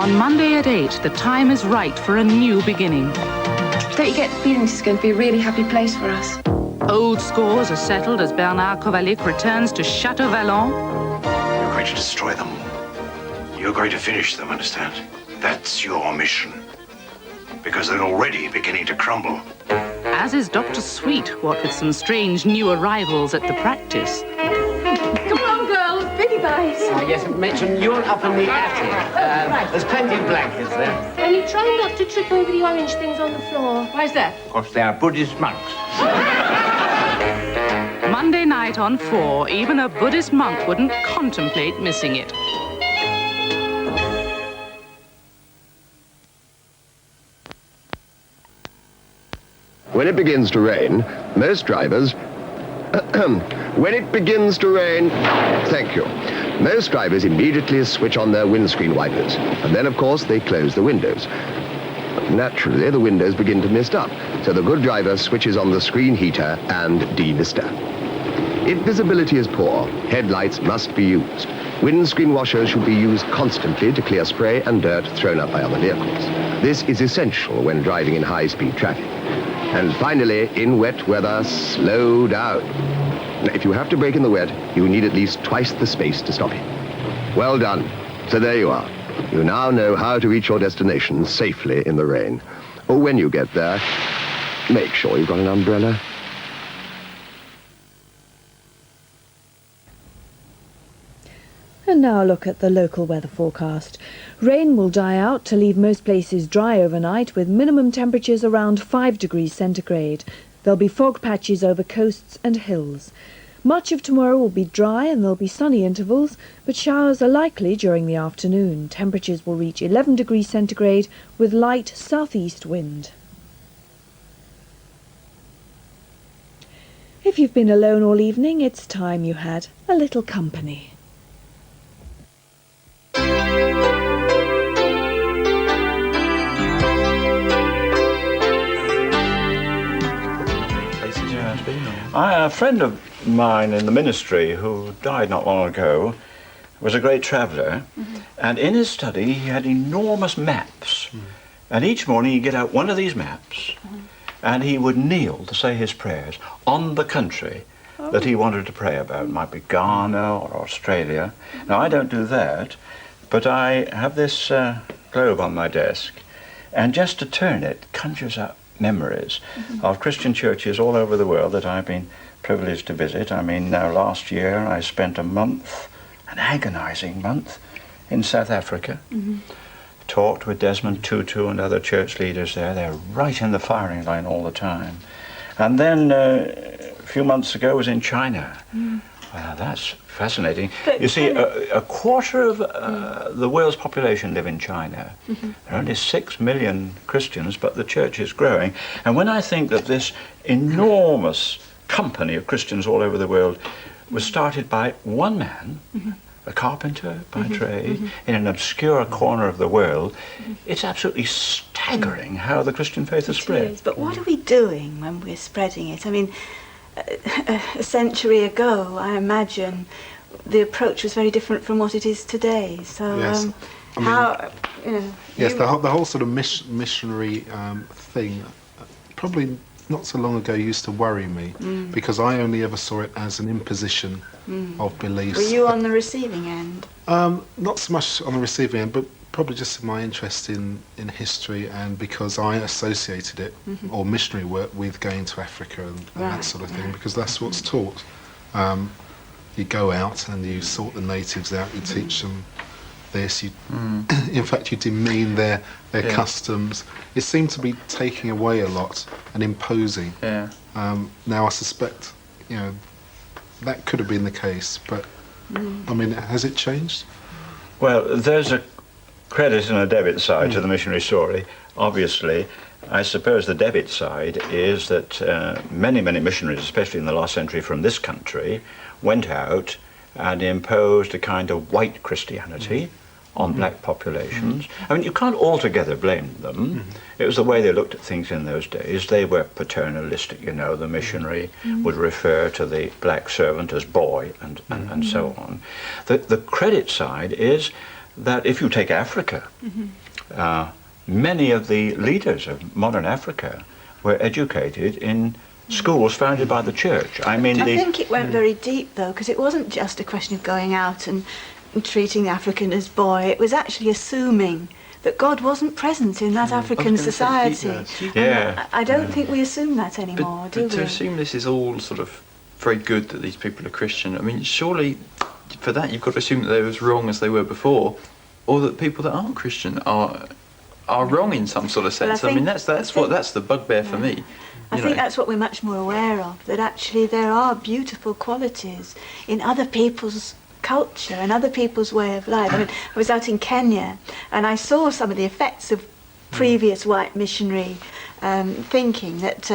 On Monday at 8, the time is right for a new beginning. Don't you get the feeling this is going to be a really happy place for us? Old scores are settled as Bernard Kovalik returns to Chateau Vallon. You're going to destroy them. You're going to finish them, understand? That's your mission. Because they're already beginning to crumble. As is Dr. Sweet, what with some strange new arrivals at the practice. Come on, girls. Pretty boys. Yes, Matron, you're up in the attic. Right. There's plenty of blankets there. And you try not to trip over the orange things on the floor. Why's that? Because they are Buddhist monks. Monday night on 4, even a Buddhist monk wouldn't contemplate missing it. When it begins to rain, most drivers... when it begins to rain... Thank you. Most drivers immediately switch on their windscreen wipers. And then, of course, they close the windows. Naturally, the windows begin to mist up. So the good driver switches on the screen heater and demister. If visibility is poor, headlights must be used. Windscreen washers should be used constantly to clear spray and dirt thrown up by other vehicles. This is essential when driving in high-speed traffic. And finally, in wet weather, slow down. If you have to brake in the wet, you need at least twice the space to stop it. Well done. So there you are. You now know how to reach your destination safely in the rain. Or when you get there, make sure you've got an umbrella. And now look at the local weather forecast. Rain will die out to leave most places dry overnight with minimum temperatures around 5 degrees centigrade. There'll be fog patches over coasts and hills. Much of tomorrow will be dry and there'll be sunny intervals, but showers are likely during the afternoon. Temperatures will reach 11 degrees centigrade with light southeast wind. If you've been alone all evening, it's time you had a little company. A friend of mine in the ministry who died not long ago was a great traveller, and in his study he had enormous maps, and each morning he'd get out one of these maps and he would kneel to say his prayers on the country that he wanted to pray about. It might be Ghana or Australia. Now I don't do that, but I have this globe on my desk, and just to turn it conjures up memories of Christian churches all over the world that I've been privileged to visit. I mean, now last year I spent a month, an agonizing month, in South Africa. Talked with Desmond Tutu and other church leaders there. They're right in the firing line all the time. And then a few months ago I was in China. Wow, that's fascinating. But you see, a quarter of the world's population live in China. There are only 6 million Christians, but the church is growing. And when I think that this enormous company of Christians all over the world was started by one man, a carpenter by trade, in an obscure corner of the world, it's absolutely staggering how the Christian faith has spread. But what are we doing when we're spreading it? I mean, a century ago, I imagine, the approach was very different from what it is today. So, yes. how, you know... Yes, the whole sort of missionary thing, probably not so long ago, used to worry me, because I only ever saw it as an imposition of beliefs. Were you on the receiving end? Not so much on the receiving end, but probably just my interest in history, and because I associated it, or missionary work, with going to Africa and that sort of thing, because that's what's taught. You go out and you sort the natives out, you teach them this, you, in fact you demean their customs. It seemed to be taking away a lot and imposing. Now I suspect, you know, that could have been the case, but I mean, has it changed? Well, there's a credit and a debit side to the missionary story. Obviously, I suppose the debit side is that many missionaries, especially in the last century from this country, went out and imposed a kind of white Christianity on black populations. I mean, you can't altogether blame them. It was the way they looked at things in those days. They were paternalistic, you know. The missionary would refer to the black servant as boy and so on. The credit side is that if you take Africa, many of the leaders of modern Africa were educated in schools founded by the church. I mean, I think it went very deep, though, because it wasn't just a question of going out and treating the African as boy. It was actually assuming that God wasn't present in that African society. Yeah. I don't think we assume that anymore, do but we? to assume this is all sort of very good, that these people are Christian, I mean, surely for that you've got to assume that they were as wrong as they were before, or that people that aren't Christian are wrong in some sort of sense. I mean, that's the bugbear for me. I think that's what we're much more aware of, that actually there are beautiful qualities in other people's culture and other people's way of life. I mean, I was out in Kenya and I saw some of the effects of previous white missionary thinking, that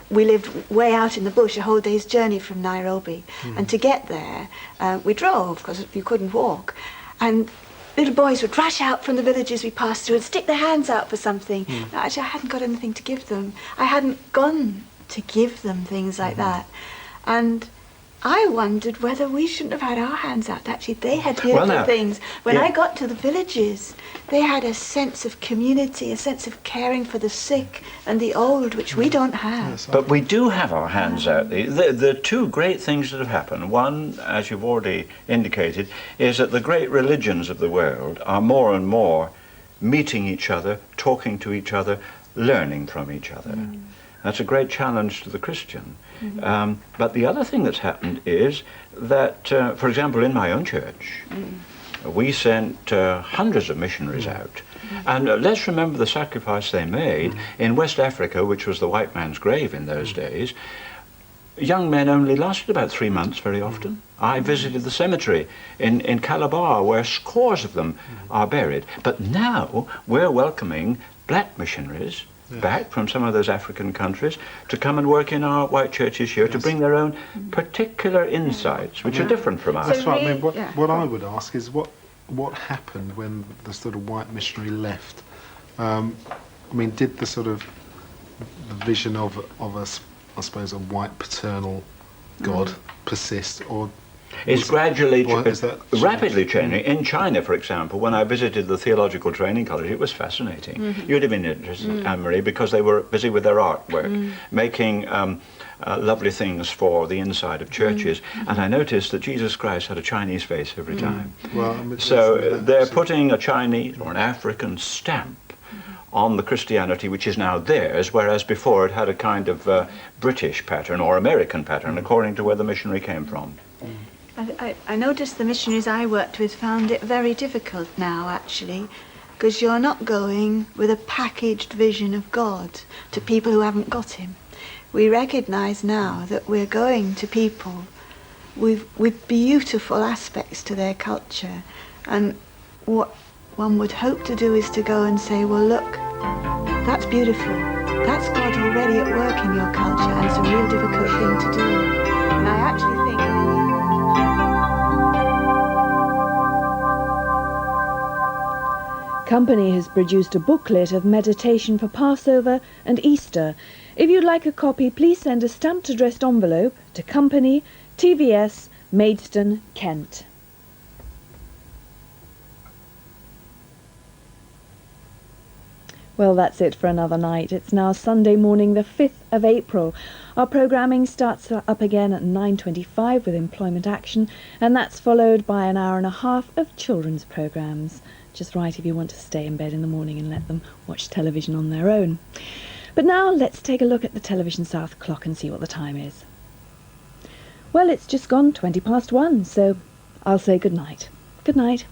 we lived way out in the bush, a whole day's journey from Nairobi, and to get there we drove because you couldn't walk, and little boys would rush out from the villages we passed through and stick their hands out for something. No, actually, I hadn't got anything to give them. I hadn't gone to give them things like that. And I wondered whether we shouldn't have had our hands out. Actually, they had beautiful things. When I got to the villages, they had a sense of community, a sense of caring for the sick and the old, which we don't have. But we do have our hands out. The two great things that have happened, one, as you've already indicated, is that the great religions of the world are more and more meeting each other, talking to each other, learning from each other. That's a great challenge to the Christian. But the other thing that's happened is that, for example, in my own church, we sent hundreds of missionaries out. And let's remember the sacrifice they made in West Africa, which was the white man's grave in those days. Young men only lasted about 3 months very often. I visited the cemetery in Calabar, where scores of them are buried. But now we're welcoming black missionaries back from some of those African countries to come and work in our white churches here, to bring their own particular insights, which are different from ours. That's right. I mean, what I would ask is what happened when the sort of white missionary left? I mean, did the sort of the vision of us, I suppose, a white paternal God persist, or it's gradually, rapidly changing. In China, for example, when I visited the Theological Training College, it was fascinating. You'd have been interested, Anne-Marie, because they were busy with their artwork, making lovely things for the inside of churches. And I noticed that Jesus Christ had a Chinese face every time. Well, so they're putting a Chinese or an African stamp on the Christianity which is now theirs, whereas before it had a kind of British pattern or American pattern, according to where the missionary came from. I noticed the missionaries I worked with found it very difficult now, actually, because you're not going with a packaged vision of God to people who haven't got him. We recognise now that we're going to people with beautiful aspects to their culture, and what one would hope to do is to go and say, well, look, that's beautiful. That's God already at work in your culture, and it's a real difficult thing to do. And I actually think... Company has produced a booklet of meditation for Passover and Easter. If you'd like a copy, please send a stamped addressed envelope to Company, TVS, Maidstone, Kent. Well, that's it for another night. It's now Sunday morning, the 5th of April. Our programming starts up again at 9:25 with Employment Action, and that's followed by an hour and a half of children's programmes. Just right if you want to stay in bed in the morning and let them watch television on their own. But now let's take a look at the Television South clock and see what the time is. Well, it's just gone 1:20, so I'll say good night. Good night.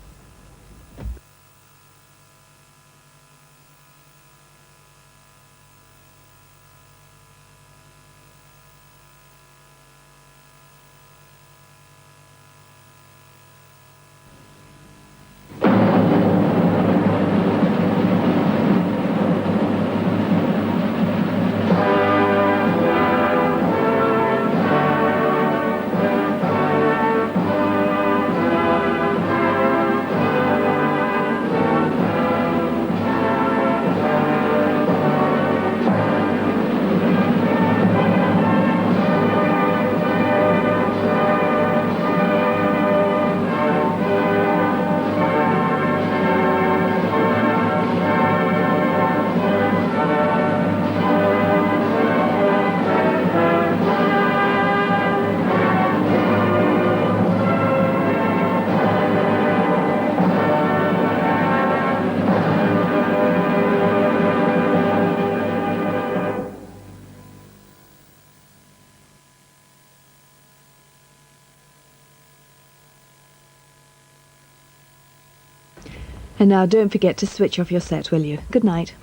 And now don't forget to switch off your set, will you? Good night.